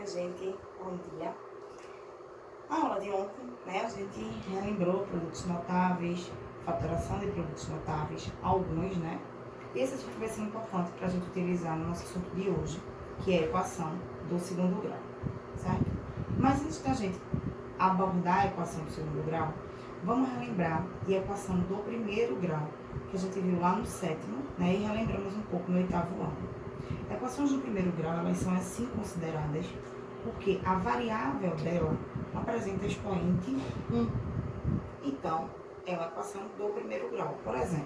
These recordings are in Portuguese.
minha gente, bom dia. Na aula de ontem, a gente relembrou produtos notáveis, faturação de produtos notáveis, alguns, E esse assunto vai ser importante para a gente utilizar no nosso assunto de hoje, que é a equação do segundo grau, certo? Mas antes da gente abordar a equação do segundo grau, vamos relembrar a equação do primeiro grau, que a gente viu lá no sétimo, E relembramos um pouco no oitavo ano. Equações do primeiro grau, elas são assim consideradas porque a variável dela apresenta expoente 1. Então, é uma equação do primeiro grau. Por exemplo,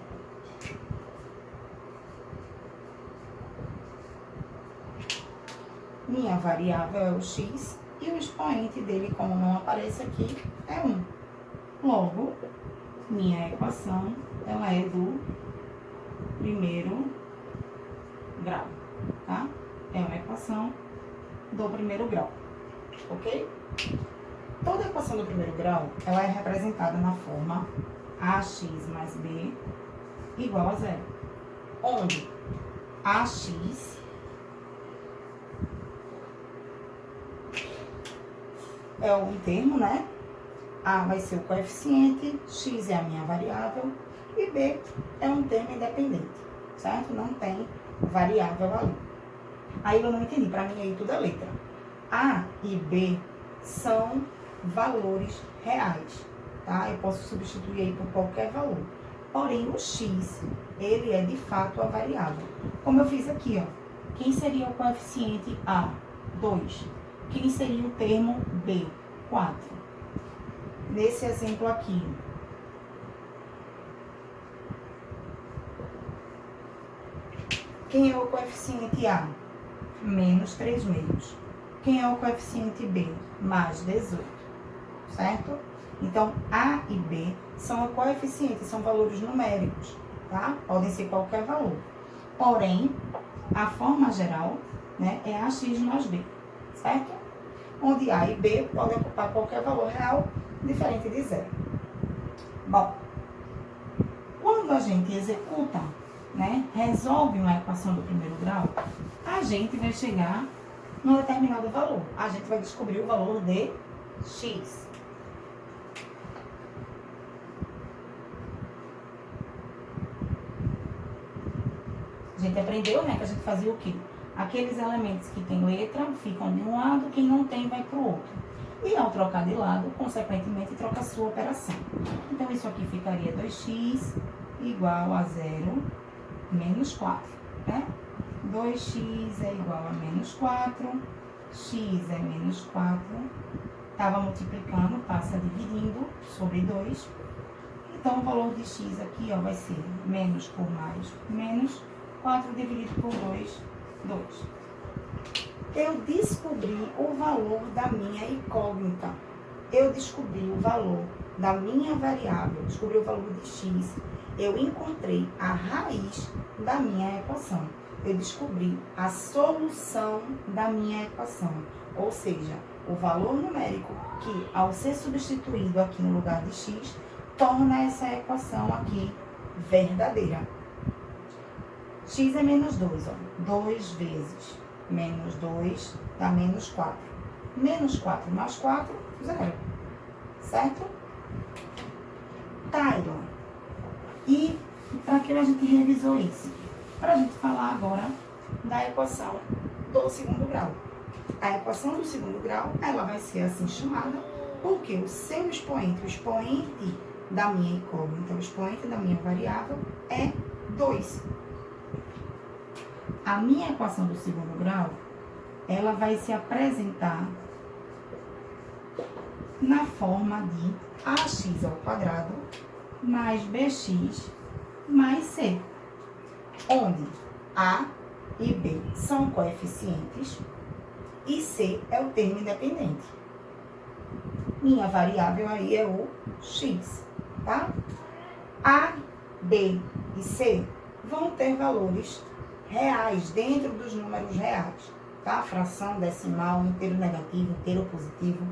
minha variável é o x e o expoente dele, como não aparece aqui, é 1. Logo, minha equação, ela é do primeiro grau, tá? É uma equação do primeiro grau, ok? Toda equação do primeiro grau, ela é representada na forma ax mais b igual a zero, onde ax é um termo, A vai ser o coeficiente, x é a minha variável e b é um termo independente, certo? Não tem variável ali. Aí eu não entendi, para mim aí tudo é letra. A e B são valores reais, tá? Eu posso substituir aí por qualquer valor. Porém, o x, ele é de fato a variável. Como eu fiz aqui, ó. Quem seria o coeficiente A? 2. Quem seria o termo B? 4. Nesse exemplo aqui, quem é o coeficiente A? Menos 3 meios. Quem é o coeficiente B? Mais 18, certo? Então, A e B são coeficientes, são valores numéricos, tá? Podem ser qualquer valor. Porém, a forma geral, é AX mais B, certo? Onde A e B podem ocupar qualquer valor real, diferente de zero. Bom, quando a gente executa, resolve uma equação do primeiro grau, a gente vai chegar num determinado valor. A gente vai descobrir o valor de x. A gente aprendeu, que a gente fazia o quê? Aqueles elementos que tem letra ficam de um lado, quem não tem vai para o outro. E ao trocar de lado, consequentemente, troca a sua operação. Então, isso aqui ficaria 2x igual a 0 menos 4, 2x é igual a menos 4, x é menos 4, estava multiplicando, passa dividindo sobre 2. Então, o valor de x aqui, vai ser menos por mais menos, 4 dividido por 2, 2. Eu descobri o valor da minha incógnita. Eu descobri o valor da minha variável, descobri o valor de x. Eu encontrei a raiz da minha equação. Eu descobri a solução da minha equação. Ou seja, o valor numérico que, ao ser substituído aqui no lugar de x, torna essa equação aqui verdadeira. X é menos 2, 2 vezes menos 2 dá menos 4. Menos 4 mais 4, 0. Certo? Taylor. E para que a gente revisou isso? Para a gente falar agora da equação do segundo grau. A equação do segundo grau, ela vai ser assim chamada porque o seu expoente, o expoente da minha incógnita, o expoente da minha variável é 2. A minha equação do segundo grau, ela vai se apresentar na forma de ax ao quadrado mais bx mais c, onde a e b são coeficientes e c é o termo independente. Minha variável aí é o x, tá? A, b e c vão ter valores reais, dentro dos números reais, tá? Fração, decimal, inteiro negativo, inteiro positivo.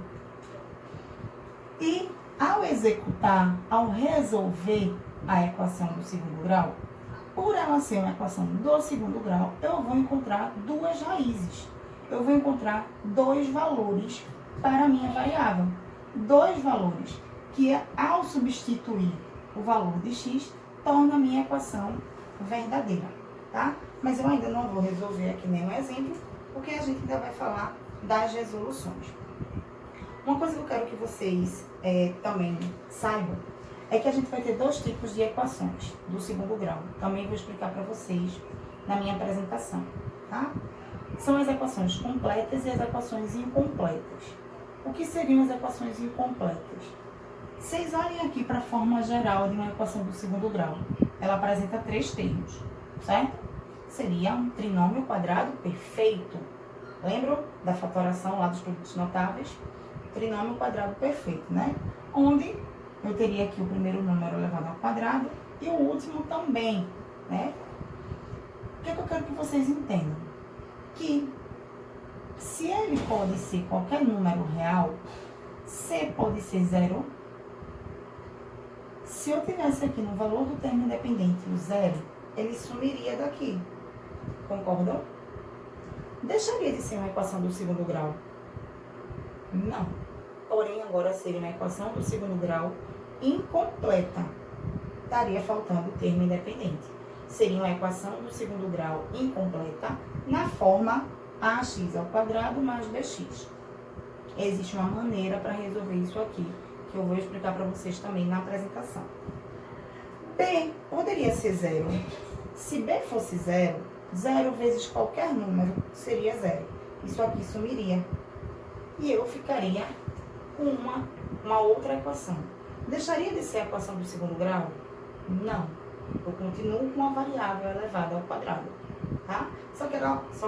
E ao executar, ao resolver a equação do segundo grau, por ela ser uma equação do segundo grau, eu vou encontrar duas raízes. eu vou encontrar dois valores para a minha variável. Dois valores que, ao substituir o valor de x, torna a minha equação verdadeira, tá? Mas eu ainda não vou resolver aqui nenhum exemplo, porque a gente ainda vai falar das resoluções. Uma coisa que eu quero que vocês também saibam é que a gente vai ter dois tipos de equações do segundo grau. Também vou explicar para vocês na minha apresentação, tá? São as equações completas e as equações incompletas. O que seriam as equações incompletas? Vocês olhem aqui para a forma geral de uma equação do segundo grau. Ela apresenta três termos, certo? Seria um trinômio quadrado perfeito. Lembram da fatoração lá dos produtos notáveis? Trinômio quadrado perfeito, né? Onde eu teria aqui o primeiro número elevado ao quadrado e o último também, né? O que é que eu quero que vocês entendam? Que se ele pode ser qualquer número real, C pode ser zero. Se eu tivesse aqui no valor do termo independente o zero, ele sumiria daqui. Concordam? Deixaria de ser uma equação do segundo grau? Não. Porém, agora seria uma equação do segundo grau incompleta. Estaria faltando o termo independente. Seria uma equação do segundo grau incompleta na forma ax ao quadrado mais bx. Existe uma maneira para resolver isso aqui, que eu vou explicar para vocês também na apresentação. B poderia ser zero. Se B fosse zero, zero vezes qualquer número seria zero. Isso aqui sumiria. E eu ficaria com uma outra equação. Deixaria de ser a equação do segundo grau? Não. Eu continuo com uma variável elevada ao quadrado, tá? Só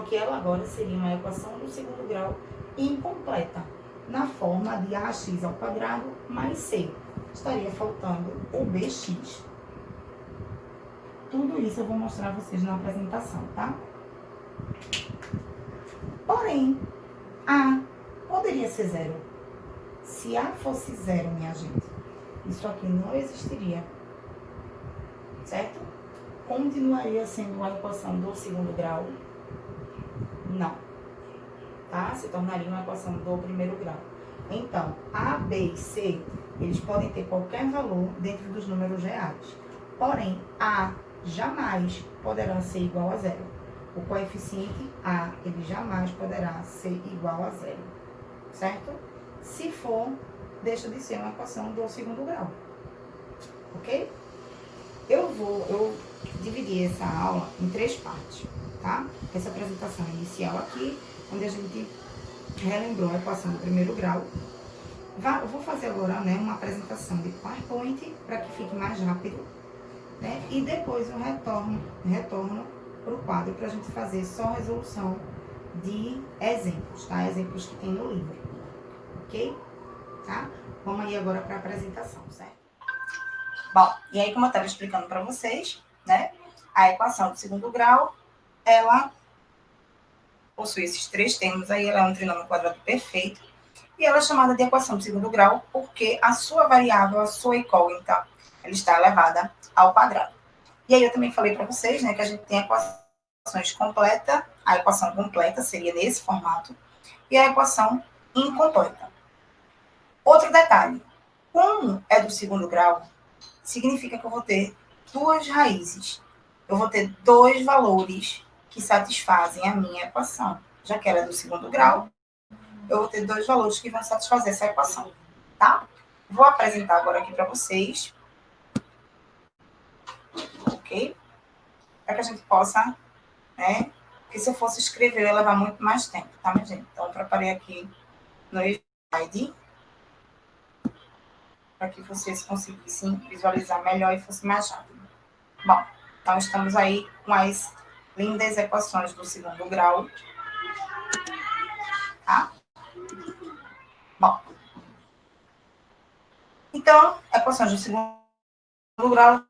que ela agora seria uma equação do segundo grau incompleta, na forma de ax ao quadrado mais c. Estaria faltando o bx. Tudo isso eu vou mostrar a vocês na apresentação, tá? Porém, A poderia ser zero. Se A fosse zero, minha gente, isso aqui não existiria. Certo? Continuaria sendo uma equação do segundo grau? Não. Tá? Se tornaria uma equação do primeiro grau. Então, A, B e C, eles podem ter qualquer valor dentro dos números reais. Porém, A jamais poderá ser igual a zero. O coeficiente A, ele jamais poderá ser igual a zero. Certo? Se for, deixa de ser uma equação do segundo grau. Ok? Eu dividi essa aula em três partes, tá? Essa apresentação inicial aqui, onde a gente relembrou a equação do primeiro grau. Eu vou fazer agora, né, uma apresentação de PowerPoint, para que fique mais rápido, né? E depois eu retorno para o quadro, para a gente fazer só resolução de exemplos, tá? Exemplos que tem no livro, ok? Tá? Vamos aí agora para a apresentação, certo? Bom, e aí como eu estava explicando para vocês, né, a equação do segundo grau, ela possui esses três termos aí, ela é um trinômio quadrado perfeito, e ela é chamada de equação do segundo grau porque a sua variável, a sua incógnita, ela está elevada ao quadrado. E aí eu também falei para vocês, né, que a gente tem equações completas, a equação completa seria nesse formato, e a equação incompleta. Outro detalhe, como é do segundo grau, significa que eu vou ter duas raízes. Eu vou ter dois valores que satisfazem a minha equação. Já que ela é do segundo grau, eu vou ter dois valores que vão satisfazer essa equação, tá? Vou apresentar agora aqui para vocês. Ok? Para que a gente possa, né? Porque se eu fosse escrever, eu ia levar muito mais tempo, tá, minha gente? Então, eu preparei aqui no slide para que vocês conseguissem visualizar melhor e fosse mais rápido. Bom, então estamos aí com as lindas equações do segundo grau. Tá? Bom. Então, equações do segundo grau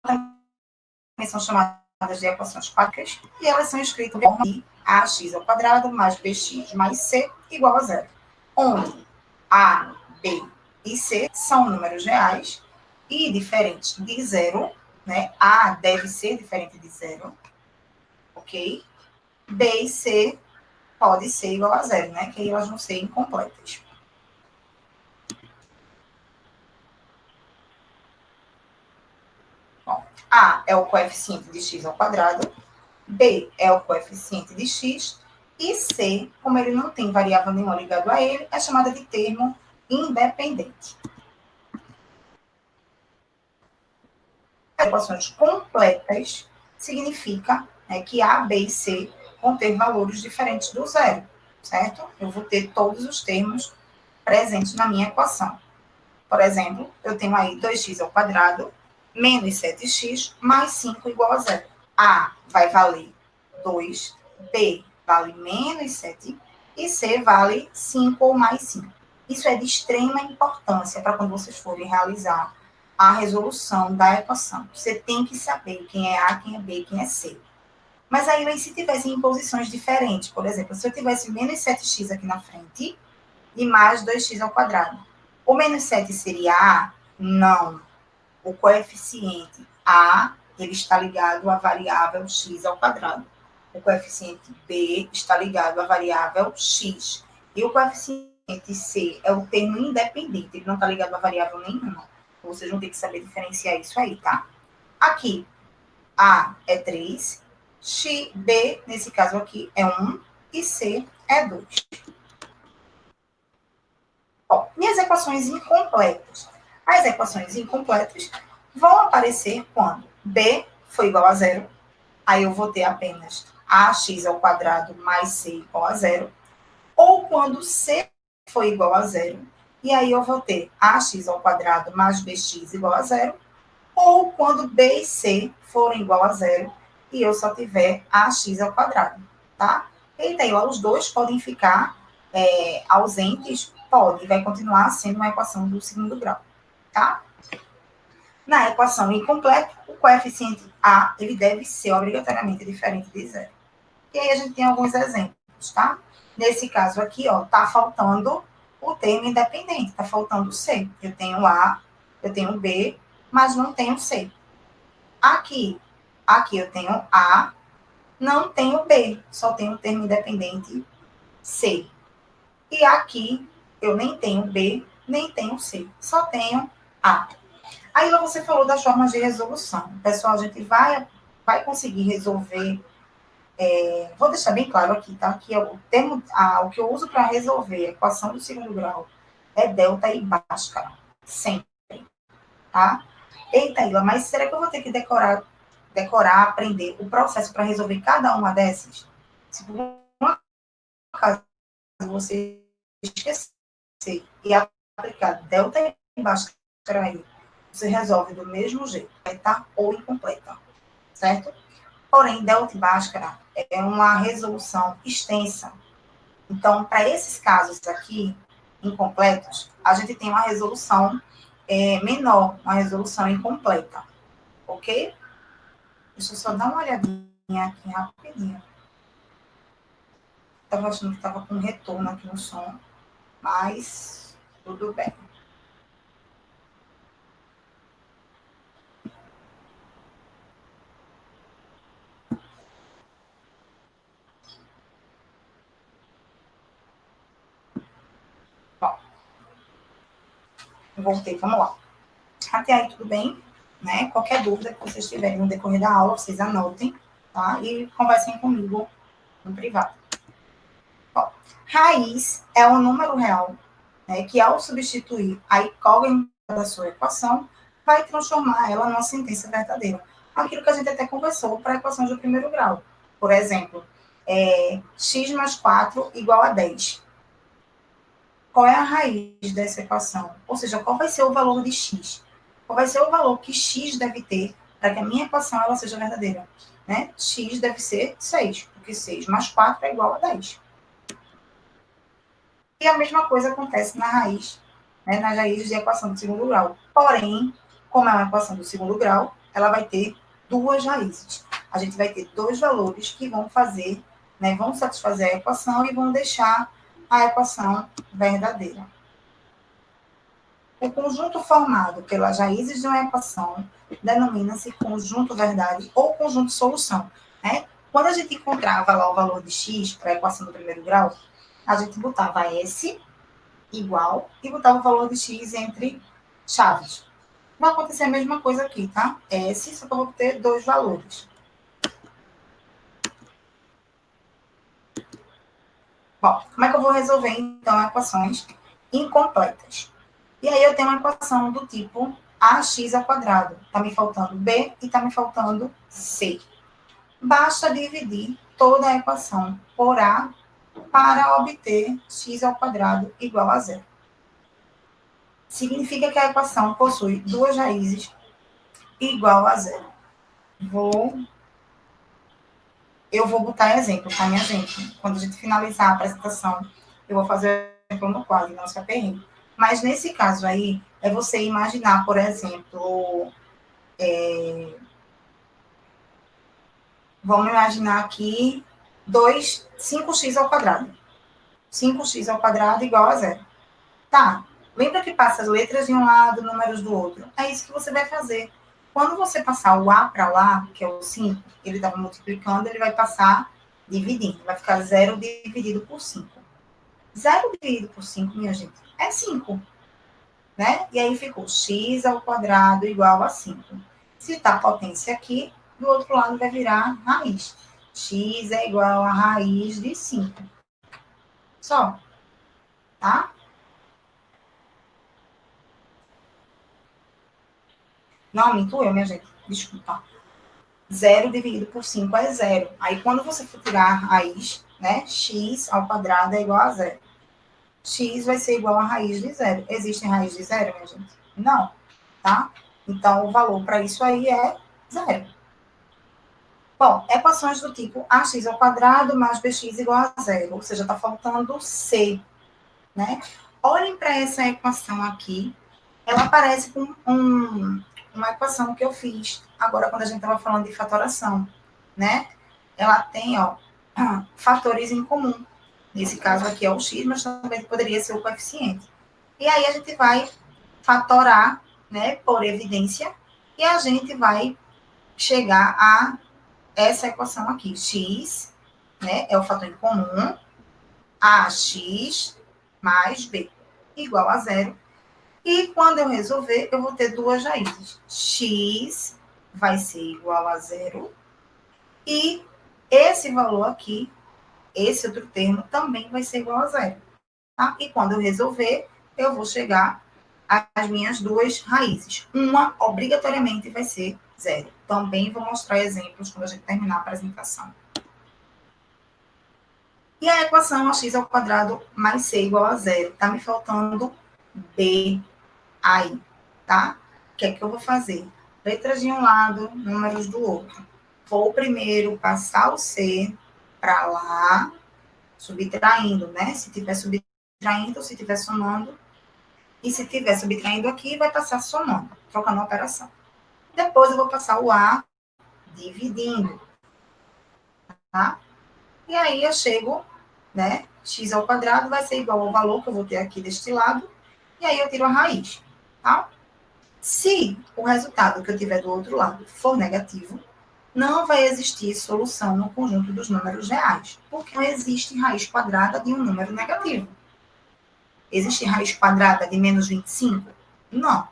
também são chamadas de equações quádricas e elas são escritas de forma de ax ao quadrado mais bx mais c igual a zero. Onde a, b e c são números reais e diferentes de zero, né? A deve ser diferente de zero, ok? B e C pode ser igual a zero, né? Que aí elas vão ser incompletas. Bom, A é o coeficiente de x ao quadrado, B é o coeficiente de x, e C, como ele não tem variável nenhuma ligada a ele, é chamada de termo independente. Equações completas significa, né, que A, B e C vão ter valores diferentes do zero, certo? Eu vou ter todos os termos presentes na minha equação. Por exemplo, eu tenho aí 2x ao quadrado menos 7x mais 5 igual a zero. A vai valer 2, B vale menos 7 e C vale 5 ou mais 5. Isso é de extrema importância para quando vocês forem realizar a resolução da equação. Você tem que saber quem é A, quem é B e quem é C. Mas aí, se tivessem em posições diferentes, por exemplo, se eu tivesse menos 7x aqui na frente e mais 2x ao quadrado, o menos 7 seria A? Não. O coeficiente A, ele está ligado à variável x ao quadrado. O coeficiente B está ligado à variável x. E o coeficiente C é o termo independente, ele não está ligado a variável nenhuma. Vocês vão ter que saber diferenciar isso aí, tá? Aqui, A é 3, X, B, nesse caso aqui, é 1, e C é 2. Bom, minhas equações incompletas. As equações incompletas vão aparecer quando B for igual a zero, aí eu vou ter apenas ax ao quadrado mais c igual a zero, ou quando c for igual a zero, e aí eu vou ter ax ao quadrado mais bx igual a zero, ou quando b e c forem igual a zero, e eu só tiver ax ao quadrado, tá? E daí lá os dois podem ficar ausentes, pode, vai continuar sendo uma equação do segundo grau, tá? Na equação incompleta, o coeficiente A, ele deve ser obrigatoriamente diferente de zero. E aí a gente tem alguns exemplos, tá? Nesse caso aqui, ó, tá faltando o termo independente, tá faltando o C. Eu tenho A, eu tenho B, mas não tenho C. Aqui eu tenho A, não tenho B, só tenho o termo independente C. E aqui eu nem tenho B, nem tenho C, só tenho A. Aí você falou das formas de resolução. Pessoal, a gente vai conseguir resolver. Vou deixar bem claro aqui, tá? Que o o que eu uso para resolver a equação do segundo grau é delta e Bhaskara. Sempre, tá? Eita, Ila, mas será que eu vou ter que decorar, aprender o processo para resolver cada uma dessas? Se por um acaso você esquecer e aplicar delta e Bhaskara aí, você resolve do mesmo jeito, completa ou incompleta, certo? Porém, delta e Bhaskara é uma resolução extensa. Então, para esses casos aqui, incompletos, a gente tem uma resolução menor, uma resolução incompleta, ok? Deixa eu só dar uma olhadinha aqui rapidinho. Estava achando que estava com retorno aqui no som, mas tudo bem. Bom, voltei, vamos lá. Até aí tudo bem, né? Qualquer dúvida que vocês tiverem no decorrer da aula, vocês anotem, tá? E conversem comigo no privado. Bom, raiz é um número real, né, que ao substituir a incógnita da sua equação, vai transformar ela numa sentença verdadeira. Aquilo que a gente até conversou para equações do primeiro grau. Por exemplo, x mais 4 igual a 10. Qual é a raiz dessa equação? Ou seja, qual vai ser o valor de x? Qual vai ser o valor que x deve ter para que a minha equação ela seja verdadeira? Né? X deve ser 6, porque 6 mais 4 é igual a 10. E a mesma coisa acontece na raiz, né, nas raízes de equação do segundo grau. Porém, como é uma equação do segundo grau, ela vai ter duas raízes. A gente vai ter dois valores que vão fazer, né, vão satisfazer a equação e vão deixar a equação verdadeira. O conjunto formado pelas raízes de uma equação denomina-se conjunto verdade ou conjunto solução. Né? Quando a gente encontrava lá o valor de x para a equação do primeiro grau, a gente botava S igual e botava o valor de x entre chaves. Vai acontecer a mesma coisa aqui, tá? S, só que eu vou ter dois valores. Bom, como é que eu vou resolver, então, equações incompletas? E aí eu tenho uma equação do tipo ax ao quadrado. Está me faltando b e está me faltando c. Basta dividir toda a equação por a para obter x ao quadrado igual a zero. Significa que a equação possui duas raízes igual a zero. Eu vou botar exemplo, tá, minha gente? Quando a gente finalizar a apresentação, eu vou fazer exemplo no quadro, não se aperreie. Mas nesse caso aí, é você imaginar, por exemplo, vamos imaginar aqui 5x ao quadrado. 5x ao quadrado igual a zero. Tá, lembra que passa as letras de um lado, números do outro? É isso que você vai fazer. Quando você passar o A para lá, que é o 5, ele estava multiplicando, ele vai passar dividindo. Vai ficar 0 dividido por 5. 0 dividido por 5, minha gente, é 5. Né? E aí ficou x ao quadrado igual a 5. Se está potência aqui, do outro lado vai virar raiz. X é igual a raiz de 5. Só. Tá? Não, minto eu, minha gente. Desculpa. 0 dividido por 5 é 0. Aí, quando você for tirar a raiz, né? X ao quadrado é igual a 0. X vai ser igual a raiz de 0. Existe raiz de 0, minha gente? Não. Tá? Então, o valor para isso aí é 0. Bom, equações do tipo ax ao quadrado mais bx igual a 0. Ou seja, está faltando c. Né? Olhem para essa equação aqui. Ela parece com uma equação que eu fiz agora quando a gente estava falando de fatoração, né? Ela tem, ó, fatores em comum. Nesse caso aqui é o x, mas também poderia ser o coeficiente. E aí a gente vai fatorar, né, por evidência, e a gente vai chegar a essa equação aqui. X, né, é o fator em comum, ax mais b igual a zero. E quando eu resolver, eu vou ter duas raízes. X vai ser igual a zero. E esse valor aqui, esse outro termo, também vai ser igual a zero. Tá? E quando eu resolver, eu vou chegar às minhas duas raízes. Uma, obrigatoriamente, vai ser zero. Também vou mostrar exemplos quando a gente terminar a apresentação. E a equação ax ao quadrado mais c igual a zero. Está me faltando b aí, tá? O que é que eu vou fazer? Letras de um lado, números do outro. Vou primeiro passar o C para lá, subtraindo, né? Se tiver subtraindo, se tiver somando. E se tiver subtraindo aqui, vai passar somando, trocando a operação. Depois eu vou passar o A dividindo, tá? E aí eu chego, né? X ao quadrado vai ser igual ao valor que eu vou ter aqui deste lado. E aí eu tiro a raiz, tá? Se o resultado que eu tiver do outro lado for negativo, não vai existir solução no conjunto dos números reais, porque não existe raiz quadrada de um número negativo. Existe raiz quadrada de menos 25? Não.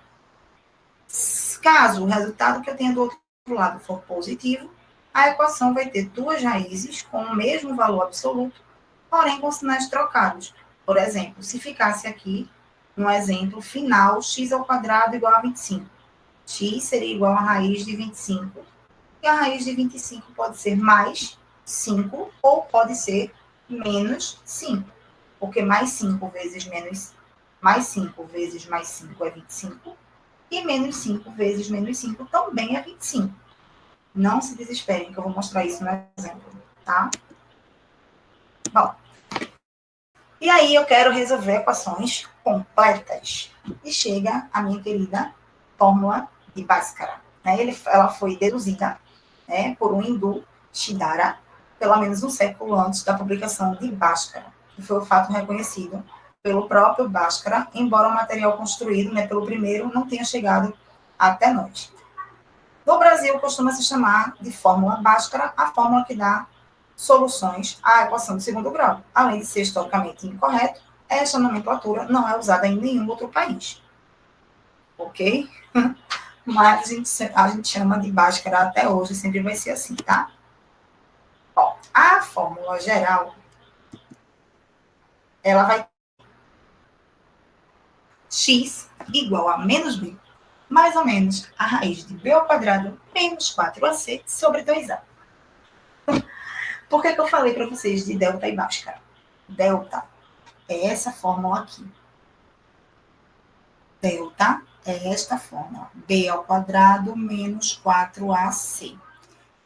Caso o resultado que eu tenha do outro lado for positivo, a equação vai ter duas raízes com o mesmo valor absoluto, porém com sinais trocados. Por exemplo, se ficasse aqui no exemplo final, x ao quadrado igual a 25. X seria igual a raiz de 25. E a raiz de 25 pode ser mais 5 ou pode ser menos 5. Porque mais 5 vezes mais 5 vezes mais 5 é 25. E menos 5 vezes menos 5 também é 25. Não se desesperem, que eu vou mostrar isso no exemplo, tá? Bom, e aí eu quero resolver equações completas. E chega a minha querida fórmula de Bhaskara. Né? Ela foi deduzida, né, por um hindu, Shidara, pelo menos um século antes da publicação de Bhaskara, que foi o fato reconhecido pelo próprio Bhaskara, embora o material construído, né, pelo primeiro não tenha chegado até nós. No Brasil, costuma se chamar de fórmula Bhaskara a fórmula que dá soluções à equação de segundo grau. Além de ser historicamente incorreto, esta nomenclatura não é usada em nenhum outro país. Ok? Mas a gente chama de Bhaskara até hoje, sempre vai ser assim, tá? Ó, a fórmula geral, ela vai x igual a menos b, mais ou menos a raiz de b ao quadrado menos 4ac sobre 2a. Por que eu falei para vocês de delta e Bhaskara? Delta é essa fórmula aqui. Delta é esta fórmula. B ao quadrado menos 4AC.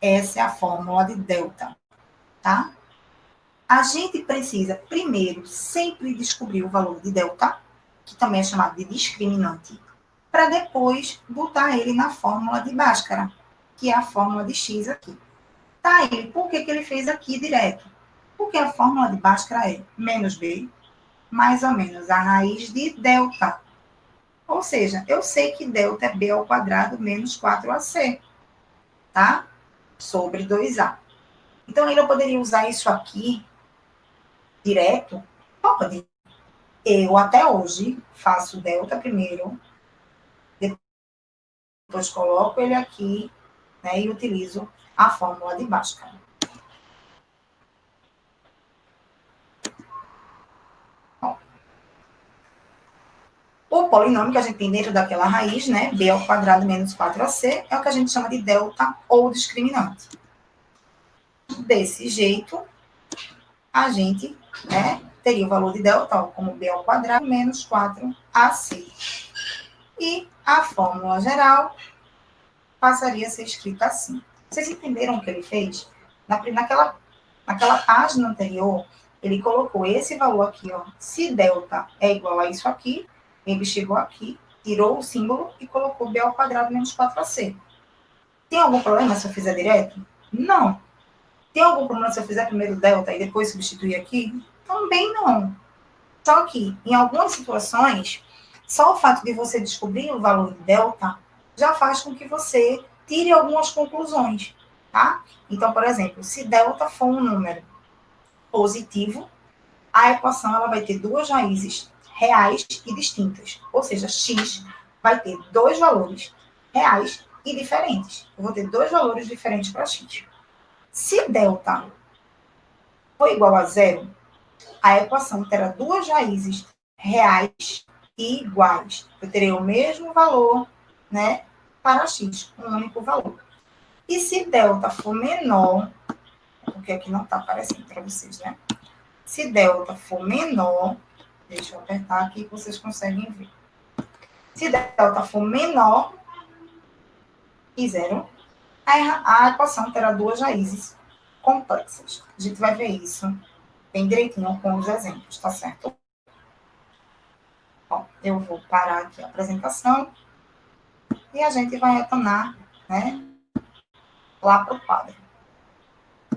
Essa é a fórmula de delta, tá? A gente precisa, primeiro, sempre descobrir o valor de delta, que também é chamado de discriminante, para depois botar ele na fórmula de Bhaskara, que é a fórmula de x aqui. Tá aí, por que ele fez aqui direto? Porque a fórmula de Bhaskara é menos b, mais ou menos a raiz de delta. Ou seja, eu sei que delta é b ao quadrado menos 4ac, tá? Sobre 2a. Então, eu poderia usar isso aqui direto? Pode. Eu, até hoje, faço delta primeiro, depois coloco ele aqui, né, e utilizo a fórmula de Bhaskara. O polinômio que a gente tem dentro daquela raiz, né, b ao quadrado menos 4ac, é o que a gente chama de delta ou discriminante. Desse jeito, a gente, né, teria o valor de delta como b ao quadrado menos 4ac. E a fórmula geral passaria a ser escrita assim. Vocês entenderam o que ele fez? Naquela página anterior, ele colocou esse valor aqui, ó. Se delta é igual a isso aqui, ele chegou aqui, tirou o símbolo e colocou b ao quadrado menos 4ac. Tem algum problema se eu fizer direto? Não. Tem algum problema se eu fizer primeiro delta e depois substituir aqui? Também não. Só que, em algumas situações, só o fato de você descobrir o valor de delta já faz com que você tire algumas conclusões, tá? Então, por exemplo, se delta for um número positivo, a equação ela vai ter duas raízes reais e distintas. Ou seja, x vai ter dois valores reais e diferentes. Eu vou ter dois valores diferentes para x. Se delta for igual a zero, a equação terá duas raízes reais e iguais. Eu terei o mesmo valor, né, para x, um único valor. E se delta for menor, porque aqui não está aparecendo para vocês, né? Se delta for menor, deixa eu apertar aqui que vocês conseguem ver. Se delta for menor que zero, a equação terá duas raízes complexas. A gente vai ver isso bem direitinho com os exemplos, tá certo? Bom, eu vou parar aqui a apresentação e a gente vai retornar, né, lá para o quadro.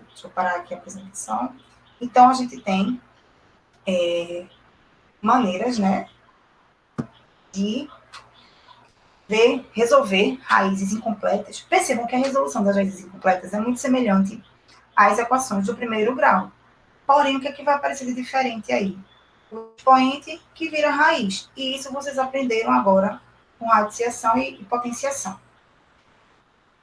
Deixa eu parar aqui a apresentação. Então, a gente tem maneiras, né, de resolver raízes incompletas. Percebam que a resolução das raízes incompletas é muito semelhante às equações do primeiro grau. Porém, o que é que vai aparecer de diferente aí? O expoente que vira raiz. E isso vocês aprenderam agora com radiciação e potenciação.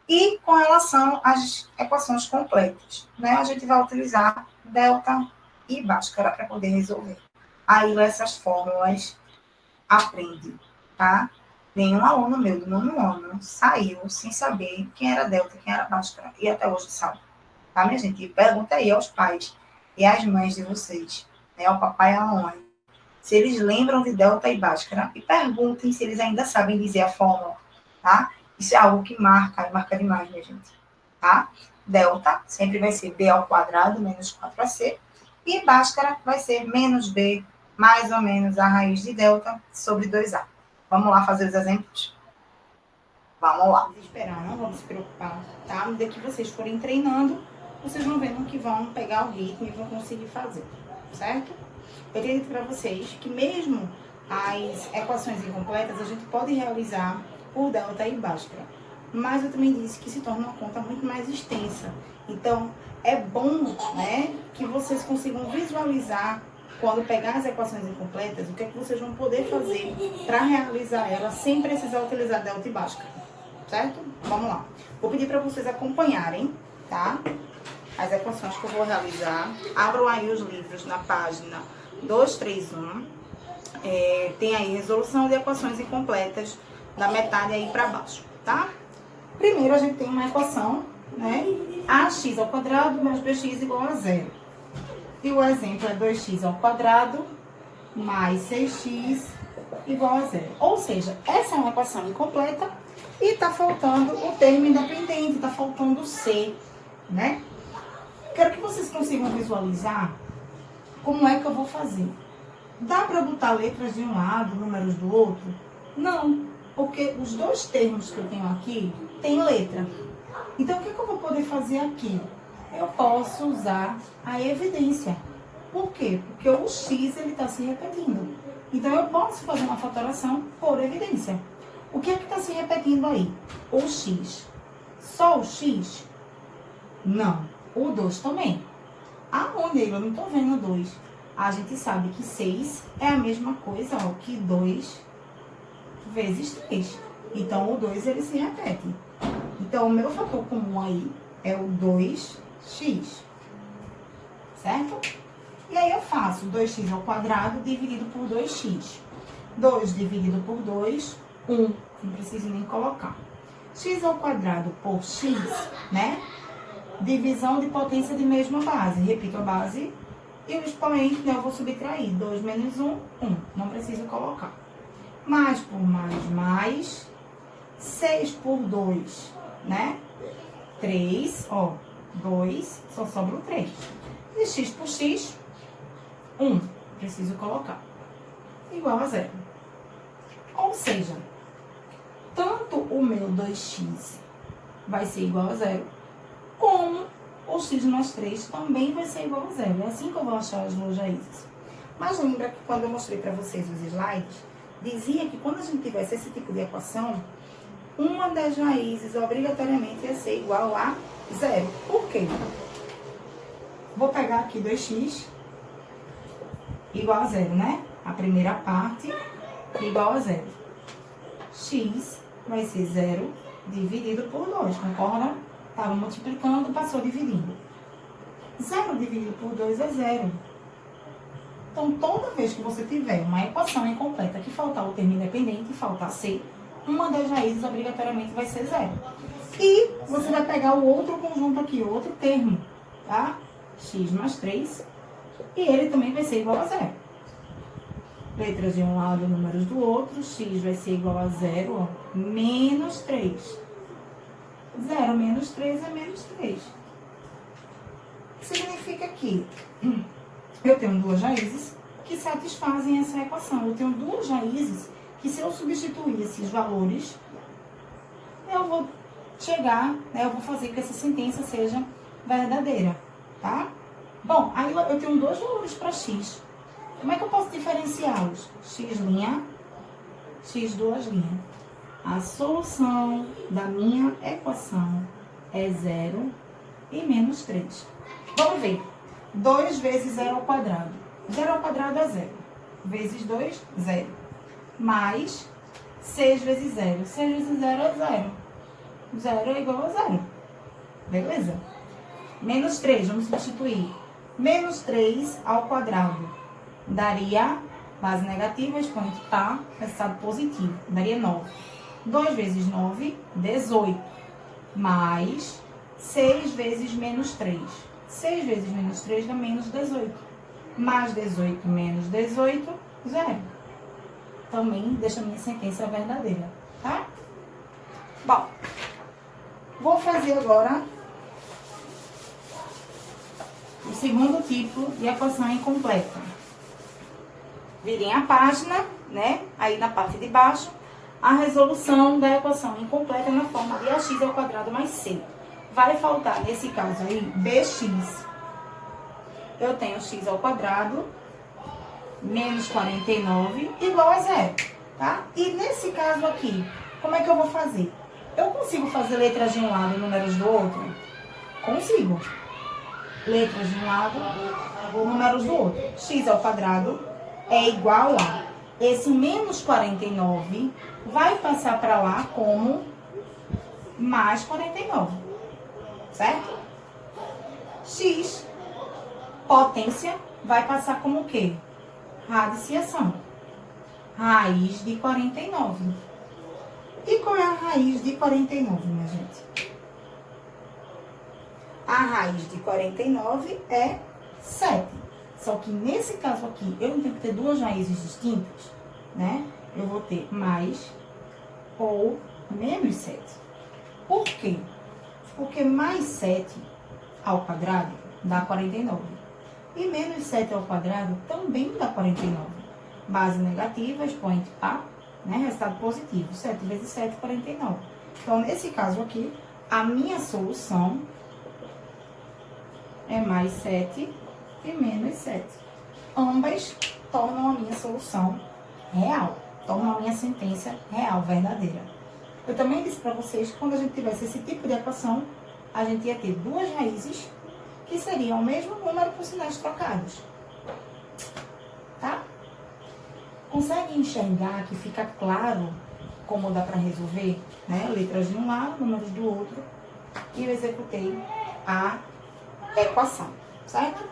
E com relação às equações completas, né, a gente vai utilizar delta e Bhaskara para poder resolver. Aí essas fórmulas aprende, tá? Nenhum aluno meu do nono ano saiu sem saber quem era delta, quem era Bhaskara, e até hoje sabe. Tá, minha gente? E pergunta aí aos pais e às mães de vocês, né, ao papai e à mamãe, se eles lembram de delta e Bhaskara, e perguntem se eles ainda sabem dizer a fórmula, tá? Isso é algo que marca demais, minha gente, tá? Delta sempre vai ser b ao quadrado menos 4ac, e Bhaskara vai ser menos b, mais ou menos a raiz de delta sobre 2a. Vamos lá fazer os exemplos? Vamos lá. Esperar, não vamos se preocupar, tá? À medida que vocês forem treinando, vocês vão vendo que vão pegar o ritmo e vão conseguir fazer, certo? Eu tenho dito para vocês que mesmo as equações incompletas, a gente pode realizar por delta e Bhaskara. mas eu também disse que se torna uma conta muito mais extensa. Então, é bom, né, que vocês consigam visualizar, quando pegar as equações incompletas, o que é que vocês vão poder fazer para realizar ela sem precisar utilizar delta e bhaskara, certo? Vamos lá. Vou pedir para vocês acompanharem, tá? As equações que eu vou realizar. Abram aí os livros na página 231. Tem aí resolução de equações incompletas da metade aí para baixo, tá? Primeiro a gente tem uma equação, né? Ax ao quadrado mais bx igual a zero. E o exemplo é 2x ao quadrado mais 6x igual a zero. Ou seja, essa é uma equação incompleta e tá faltando o termo independente, tá faltando o c, né? Quero que vocês consigam visualizar como é que eu vou fazer. Dá para botar letras de um lado, números do outro? Não, porque os dois termos que eu tenho aqui têm letra. Então, o que eu vou poder fazer aqui? Eu posso usar a evidência. Por quê? Porque o x está se repetindo. Então, eu posso fazer uma fatoração por evidência. O que é que está se repetindo aí? O x. Só o x? Não. O 2 também. Aonde eu não estou vendo o 2? A gente sabe que 6 é a mesma coisa ó, que 2 vezes 3. Então, o 2 ele se repete. Então, o meu fator comum aí é o 2x. Certo? E aí eu faço 2x ao quadrado dividido por 2x. 2 dividido por 2, 1. Não preciso nem colocar. X ao quadrado por x, né? Divisão de potência de mesma base. Repito a base. E o expoente, né, eu vou subtrair. 2 menos 1, 1. Não preciso colocar. Mais por mais. 6 por 2, né? 3, ó. 2, só sobra o 3. E x por x, 1. Preciso colocar. Igual a zero. Ou seja, tanto o meu 2x vai ser igual a zero, como o x mais 3 também vai ser igual a zero. É assim que eu vou achar as duas raízes. Mas lembra que quando eu mostrei para vocês os slides, dizia que quando a gente tivesse esse tipo de equação, uma das raízes obrigatoriamente ia ser igual a zero. Por quê? Vou pegar aqui 2x igual a zero, né? A primeira parte igual a zero. X vai ser 0 dividido por 2, concordam? Estava multiplicando, passou dividindo. 0 dividido por 2 é 0. Então, toda vez que você tiver uma equação incompleta que faltar o termo independente e faltar c, uma das raízes obrigatoriamente vai ser 0. E você vai pegar o outro conjunto aqui, o outro termo, tá? X mais 3, e ele também vai ser igual a 0. Letras de um lado, números do outro, x vai ser igual a 0, ó, menos 3. 0 menos 3 é menos 3. O que significa que eu tenho duas raízes que satisfazem essa equação. Eu tenho duas raízes que, se eu substituir esses valores, eu vou chegar, né, eu vou fazer que essa sentença seja verdadeira, tá? Bom, aí eu tenho dois valores para x. Como é que eu posso diferenciá-los? X', x duas linhas. A solução da minha equação é 0 e menos 3. Vamos ver. 2 vezes 0 ao quadrado. 0 ao quadrado é 0. Vezes 2, 0. Mais 6 vezes 0. 6 vezes 0 é 0. 0 é igual a 0. Beleza? Menos 3, vamos substituir. Menos 3 ao quadrado. Daria base negativa, expoente tá, resultado positivo. Daria 9. 2 vezes 9, 18. Mais 6 vezes menos 3. 6 vezes menos 3 dá menos 18. Mais 18 menos 18, 0. Também deixa a minha sentença verdadeira, tá? Bom, vou fazer agora o segundo tipo de equação incompleta. Virem a página, né? Aí na parte de baixo, a resolução da equação incompleta na forma de ax ao quadrado mais c. Vai faltar, nesse caso aí, bx. Eu tenho x ao quadrado menos 49 igual a 0, tá? E nesse caso aqui, como é que eu vou fazer? Eu consigo fazer letras de um lado e números do outro? Consigo. Letras de um lado, números do outro. X ao quadrado é igual a... Esse menos 49 vai passar para lá como mais 49. Certo? X, potência, vai passar como o quê? Radiciação. Raiz de 49. E qual é a raiz de 49, minha gente? A raiz de 49 é 7. Só que nesse caso aqui, eu não tenho que ter duas raízes distintas, né? Eu vou ter mais ou menos 7. Por quê? Porque mais 7 ao quadrado dá 49. E menos 7 ao quadrado também dá 49. Base negativa, expoente A, né? Resultado positivo. 7 vezes 7, 49. Então, nesse caso aqui, a minha solução é mais 7 e menos 7. Ambas tornam a minha solução real. Tornam a minha sentença real, verdadeira. Eu também disse para vocês que quando a gente tivesse esse tipo de equação, a gente ia ter duas raízes que seriam o mesmo número por sinais trocados. Tá? Consegue enxergar que fica claro como dá para resolver? Né? Letras de um lado, números do outro. E eu executei a equação, certo?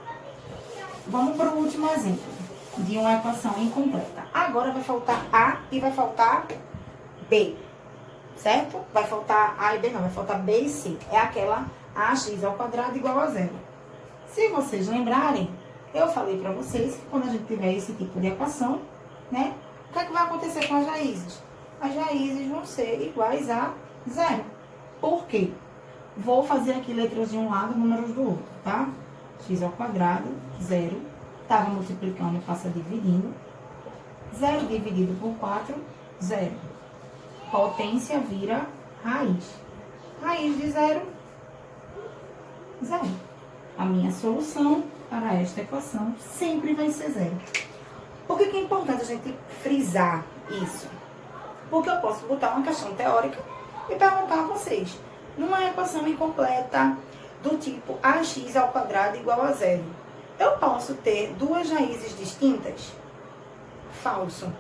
Vamos para o último exemplo de uma equação incompleta. Agora vai faltar A e vai faltar B, certo? Vai faltar A e B não, vai faltar B e C. É aquela AX ao quadrado igual a zero. Se vocês lembrarem, eu falei para vocês que quando a gente tiver esse tipo de equação, né? O que é que vai acontecer com as raízes? As raízes vão ser iguais a zero. Por quê? Vou fazer aqui letras de um lado, números do outro, tá? X ao quadrado, zero. Estava multiplicando, passa dividindo. 0 dividido por 4, 0. Potência vira raiz. Raiz de 0, 0. A minha solução para esta equação sempre vai ser 0. Por que é importante a gente frisar isso? Porque eu posso botar uma questão teórica e perguntar a vocês. Numa equação incompleta do tipo ax ao quadrado igual a 0, eu posso ter duas raízes distintas? Falso.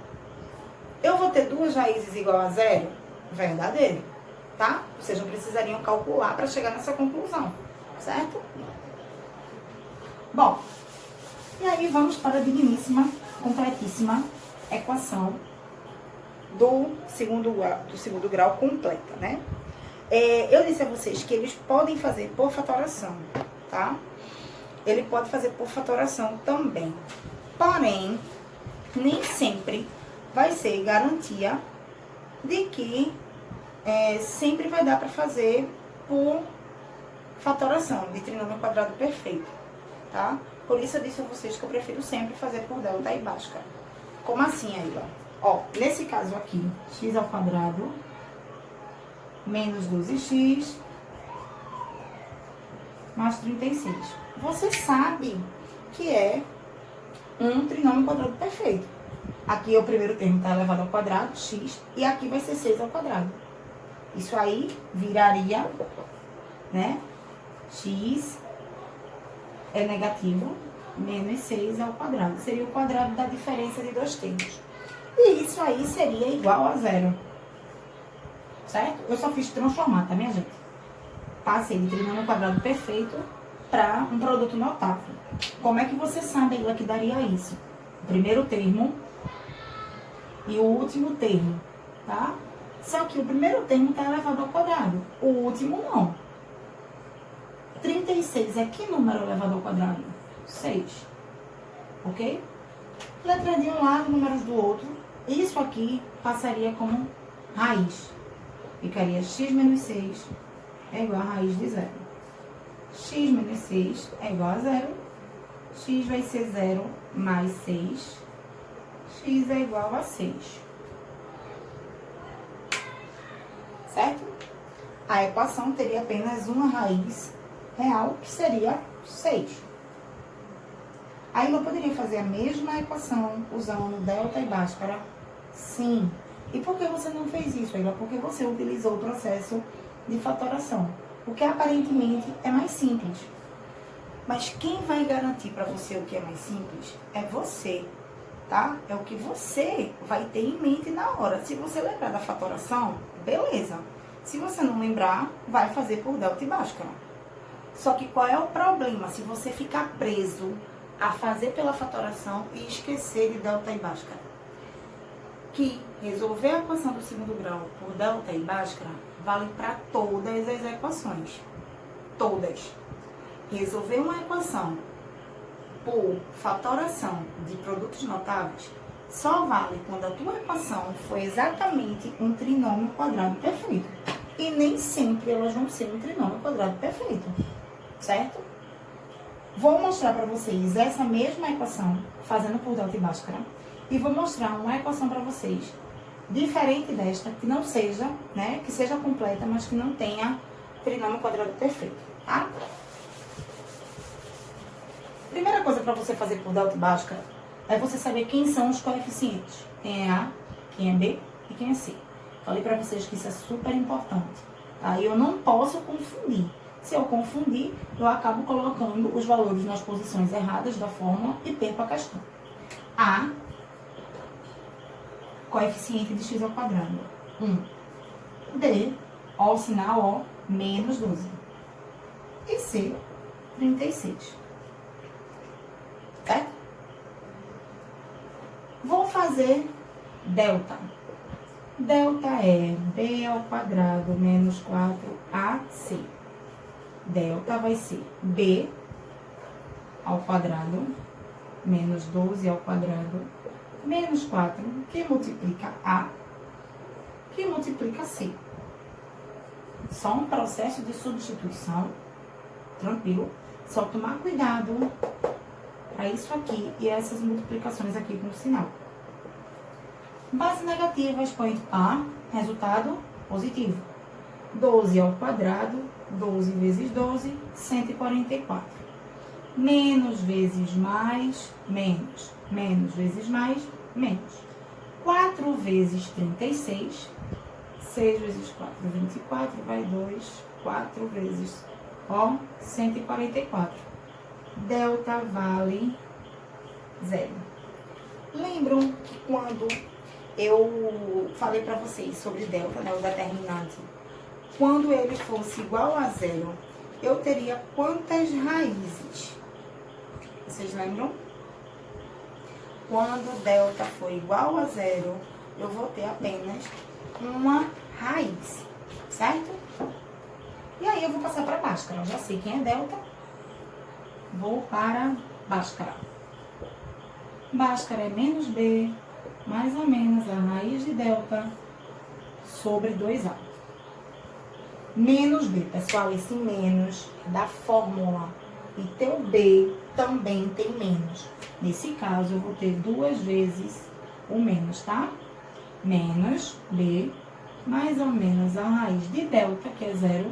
Eu vou ter duas raízes igual a 0? Verdadeiro. Tá? Vocês não precisariam calcular para chegar nessa conclusão. Certo? Bom, e aí vamos para a digníssima, completíssima equação do segundo grau completa, né? Eu disse a vocês que eles podem fazer por fatoração, tá? Ele pode fazer por fatoração também. Porém, nem sempre vai ser garantia de que sempre vai dar para fazer por fatoração de trinômio quadrado perfeito, tá? Por isso eu disse a vocês que eu prefiro sempre fazer por delta e Bhaskara. Como assim, aí, ó? Nesse caso aqui, x ao quadrado menos 12x mais 36. Você sabe que é um trinômio quadrado perfeito. Aqui o primeiro termo está elevado ao quadrado, x, e aqui vai ser 6 ao quadrado. Isso aí viraria, né? X é negativo, menos 6 ao quadrado. Seria o quadrado da diferença de dois termos. E isso aí seria igual a 0. Certo? Eu só fiz transformar, tá, minha gente? Passei de trinômio quadrado perfeito para um produto notável. Como é que você sabe aí que daria isso? O primeiro termo e o último termo, tá? Só que o primeiro termo está elevado ao quadrado, o último não. 36 é que número elevado ao quadrado? 6. Ok? Letra de um lado, números do outro. Isso aqui passaria como raiz. Ficaria x menos 6 é igual a raiz de 0. X menos 6 é igual a 0. X vai ser 0 mais 6. X é igual a 6. Certo? A equação teria apenas uma raiz real, que seria 6. Aí eu poderia fazer a mesma equação usando delta e Bhaskara? Sim. E por que você não fez isso, Eila? Porque você utilizou o processo de fatoração, o que aparentemente é mais simples. Mas quem vai garantir para você o que é mais simples é você, tá? É o que você vai ter em mente na hora. Se você lembrar da fatoração, beleza. Se você não lembrar, vai fazer por delta e bhaskara. Só que qual é o problema? Se você ficar preso a fazer pela fatoração e esquecer de delta e bhaskara. Que resolver a equação do segundo grau por delta e bhaskara vale para todas as equações. Todas. Resolver uma equação por fatoração de produtos notáveis só vale quando a tua equação for exatamente um trinômio quadrado perfeito. E nem sempre elas vão ser um trinômio quadrado perfeito, certo? Vou mostrar para vocês essa mesma equação fazendo por delta e bhaskara e vou mostrar uma equação para vocês diferente desta, que não seja, né, que seja completa, mas que não tenha trinômio quadrado perfeito, tá? Primeira coisa para você fazer por delta e bhaskara é você saber quem são os coeficientes. Quem é A, quem é B e quem é C. Falei para vocês que isso é super importante. Tá? E eu não posso confundir. Se eu confundir, eu acabo colocando os valores nas posições erradas da fórmula e perco a questão. A, coeficiente de x ao quadrado, 1. D, ó, o sinal, ó, menos 12. E C, 36. Certo? Vou fazer delta. Delta é b ao quadrado menos 4ac. Delta vai ser b ao quadrado menos 12 ao quadrado menos 4, que multiplica a, que multiplica c. Só um processo de substituição, tranquilo. Só tomar cuidado para isso aqui e essas multiplicações aqui com o sinal. Base negativa, expoente A, resultado positivo. 12 ao quadrado, 12 vezes 12, 144. Menos vezes mais, menos. Menos vezes mais, menos. 4 vezes 36, 6 vezes 4, 24, vai 2, 4 vezes, ó, 144. Delta vale 0. Lembram que quando eu falei para vocês sobre delta, né, o determinante, quando ele fosse igual a 0, eu teria quantas raízes? Vocês lembram? Quando delta for igual a 0, eu vou ter apenas uma raiz, certo? E aí eu vou passar para bhaskara. Eu já sei quem é delta. Vou para bhaskara. Bhaskara é menos b, mais ou menos a raiz de delta sobre 2a. Menos b, pessoal, esse menos é da fórmula. E teu b também tem menos. Nesse caso, eu vou ter 2 vezes o menos, tá? Menos b, mais ou menos a raiz de delta, que é 0,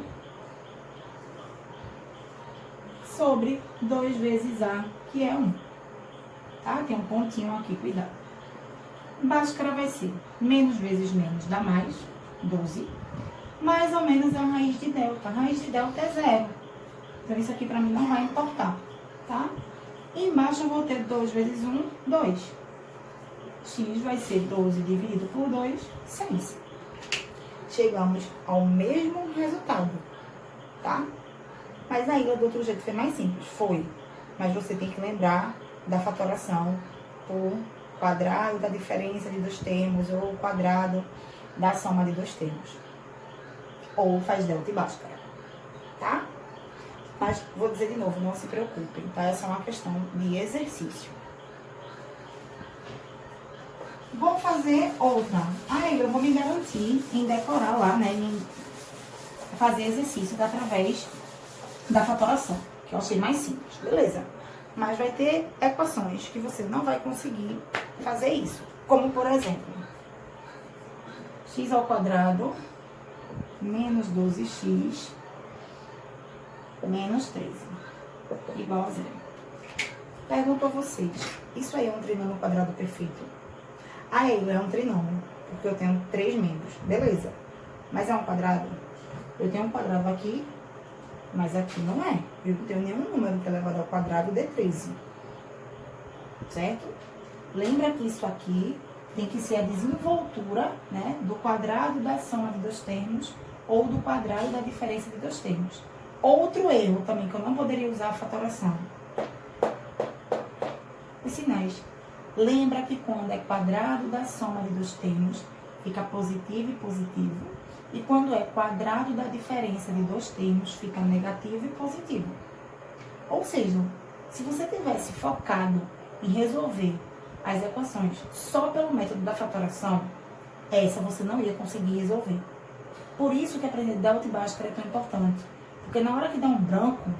sobre 2 vezes a, que é 1. Tá? Tem um pontinho aqui, cuidado. Bhaskara vai ser menos vezes menos dá mais, 12. Mais ou menos a raiz de delta. A raiz de delta é 0. Então, isso aqui para mim não vai importar, tá? E embaixo eu vou ter 2 vezes 1, 2. X vai ser 12 dividido por 2, 6. Chegamos ao mesmo resultado, tá? Mas a ilha do outro jeito foi mais simples, foi. Mas você tem que lembrar da fatoração por quadrado da diferença de 2 termos ou quadrado da soma de 2 termos. Ou faz delta e bhaskara, tá? Mas vou dizer de novo, não se preocupem, tá? Essa é uma questão de exercício. Vou fazer outra. Aí eu vou me garantir em decorar lá, né? Em fazer exercícios através da fatoração, que eu achei mais simples, beleza? Mas vai ter equações que você não vai conseguir fazer isso. Como, por exemplo, x ao quadrado menos 12x menos 13 igual a 0. Pergunto a vocês, isso aí é um trinômio quadrado perfeito? Ah, ele é um trinômio. porque eu tenho 3 membros. Beleza. Mas é um quadrado? Eu tenho um quadrado aqui, mas aqui não é. Eu não tenho nenhum número que é elevado ao quadrado de 13. Certo? Lembra que isso aqui tem que ser a desenvoltura, né, do quadrado da soma de dois termos ou do quadrado da diferença de dois termos. Outro erro também, que eu não poderia usar a fatoração. Os sinais. Lembra que quando é quadrado da soma de dois termos, fica positivo e positivo. E quando é quadrado da diferença de dois termos, fica negativo e positivo. Ou seja, se você tivesse focado em resolver as equações só pelo método da fatoração, essa você não ia conseguir resolver. Por isso que aprender delta e bhaskara é tão importante. Porque na hora que dá um branco,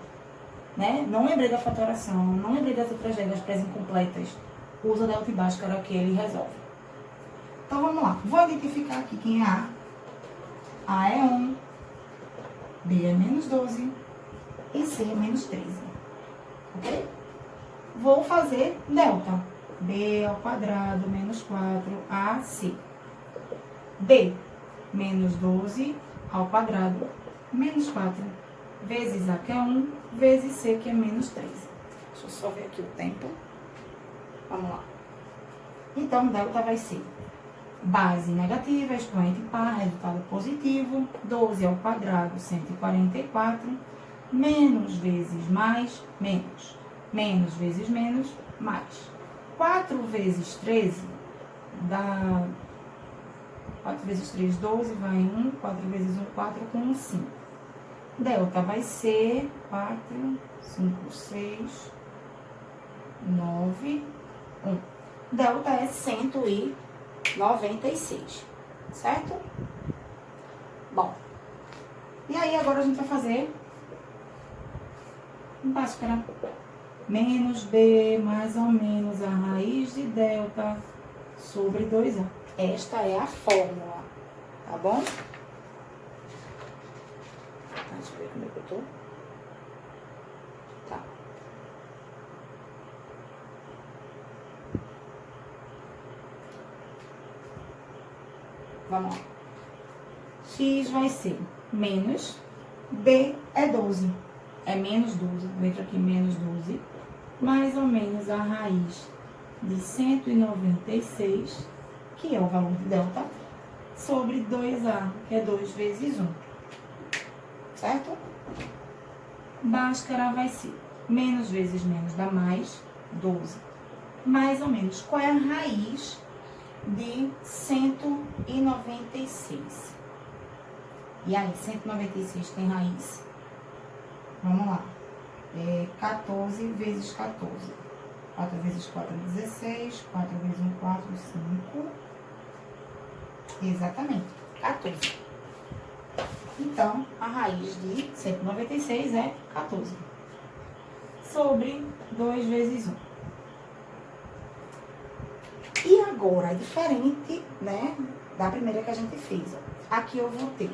né, não lembrei da fatoração, não lembrei das outras regras pré-incompletas, usa delta e bhaskara que ele resolve. Então vamos lá. Vou identificar aqui quem é A. A é 1, B é menos 12 e C é menos 13. Ok? Vou fazer delta. B ao quadrado menos 4AC. B menos 12 ao quadrado menos 4 vezes A, que é 1, vezes C, que é menos 13. Deixa eu só ver aqui o tempo. Vamos lá. Então, delta vai ser base negativa, expoente par, resultado positivo, 12 ao quadrado, 144, menos vezes mais, menos. Menos vezes menos, mais. 4 vezes 13 dá... 4 vezes 3, 12, vai 1. 4 vezes 1, 4, com 1, 5. Delta vai ser 4, 5, 6, 9, 1. Delta é 196, certo? Bom, e aí agora a gente vai fazer bhaskara. Menos B mais ou menos a raiz de delta sobre 2A. Esta é a fórmula, tá bom? Deixa eu ver como é que eu tô. Tá. Vamos lá. X vai ser menos B é 12. É menos 12. Vou entrar aqui menos 12. Mais ou menos a raiz de 196, que é o valor de delta, sobre 2A, que é 2 vezes 1. Certo? Bhaskara vai ser menos vezes menos dá mais, 12. Mais ou menos, qual é a raiz de 196? E aí, 196 tem raiz? Vamos lá. 14 vezes 14. 4 vezes 4 é 16. 4 vezes 1, 4, 5. Exatamente, 14. Então, a raiz de 196 é 14. Sobre 2 vezes 1. E agora, é diferente, né, da primeira que a gente fez. Ó. Aqui eu vou ter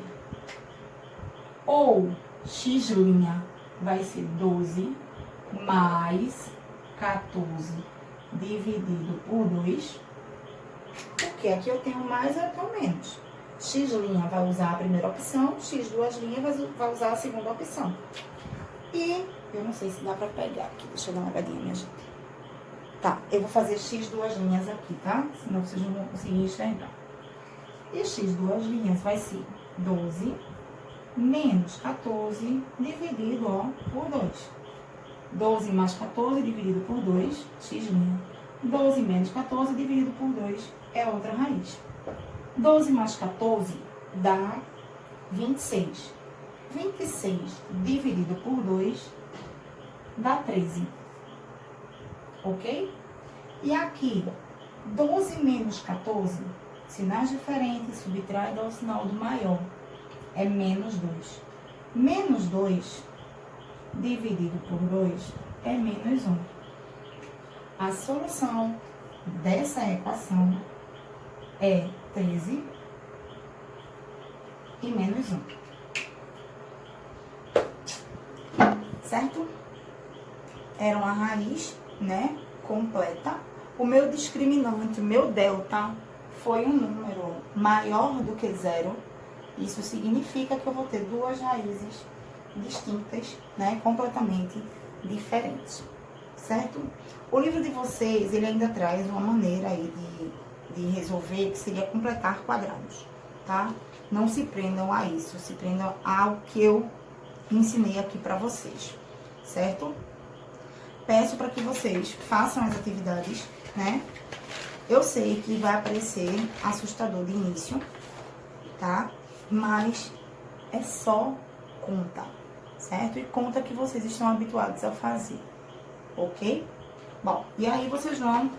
ou x' vai ser 12 mais 14 dividido por 2. Porque aqui eu tenho mais ou eu tenho menos. X' vai usar a primeira opção, x duas linhas vai usar a segunda opção. E eu não sei se dá pra pegar aqui, deixa eu dar uma olhadinha, minha gente. Tá, eu vou fazer x duas linhas aqui, tá? Senão vocês não vão conseguir enxergar. E x duas linhas vai ser 12 menos 14 dividido, ó, por 2. 12 mais 14 dividido por 2, x'. 12 menos 14 dividido por 2 é outra raiz. 12 mais 14 dá 26. 26 dividido por 2 dá 13. Ok? E aqui, 12 menos 14, sinais diferentes, subtraído ao sinal do maior, é menos 2. Menos 2 dividido por 2 é menos 1. A solução dessa equação é 13 e menos 1. Certo? Era uma raiz, né, completa. O meu discriminante, o meu delta, foi um número maior do que 0, isso significa que eu vou ter duas raízes distintas, né, completamente diferentes, certo? O livro de vocês, ele ainda traz uma maneira aí de resolver, que seria completar quadrados, tá? Não se prendam a isso, se prendam ao que eu ensinei aqui para vocês, certo? Peço para que vocês façam as atividades, né? Eu sei que vai parecer assustador de início, tá? Mas é só conta, certo? E conta que vocês estão habituados a fazer, ok? Bom, e aí vocês vão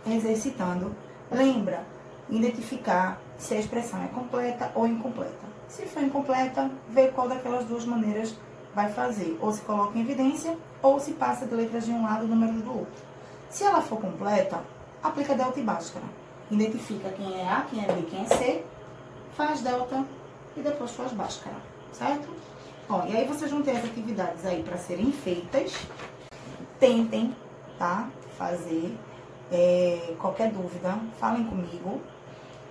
exercitando. Lembra, identificar se a expressão é completa ou incompleta. Se for incompleta, vê qual daquelas duas maneiras vai fazer. Ou se coloca em evidência, ou se passa de letras de um lado e números do outro. Se ela for completa, aplica delta e báscara. Identifica quem é A, quem é B, quem é C, faz delta e depois faz báscara, certo? Ó, e aí vocês vão ter as atividades aí para serem feitas. Tentem, tá? Fazer. Qualquer dúvida, falem comigo.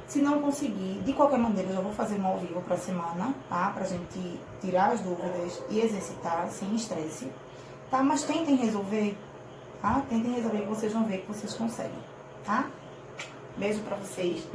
Se não conseguir, de qualquer maneira, eu já vou fazer um ao vivo para a semana, tá? Pra gente tirar as dúvidas e exercitar sem estresse, tá? Mas tentem resolver, tá? Tentem resolver que vocês vão ver que vocês conseguem, tá? Beijo pra vocês.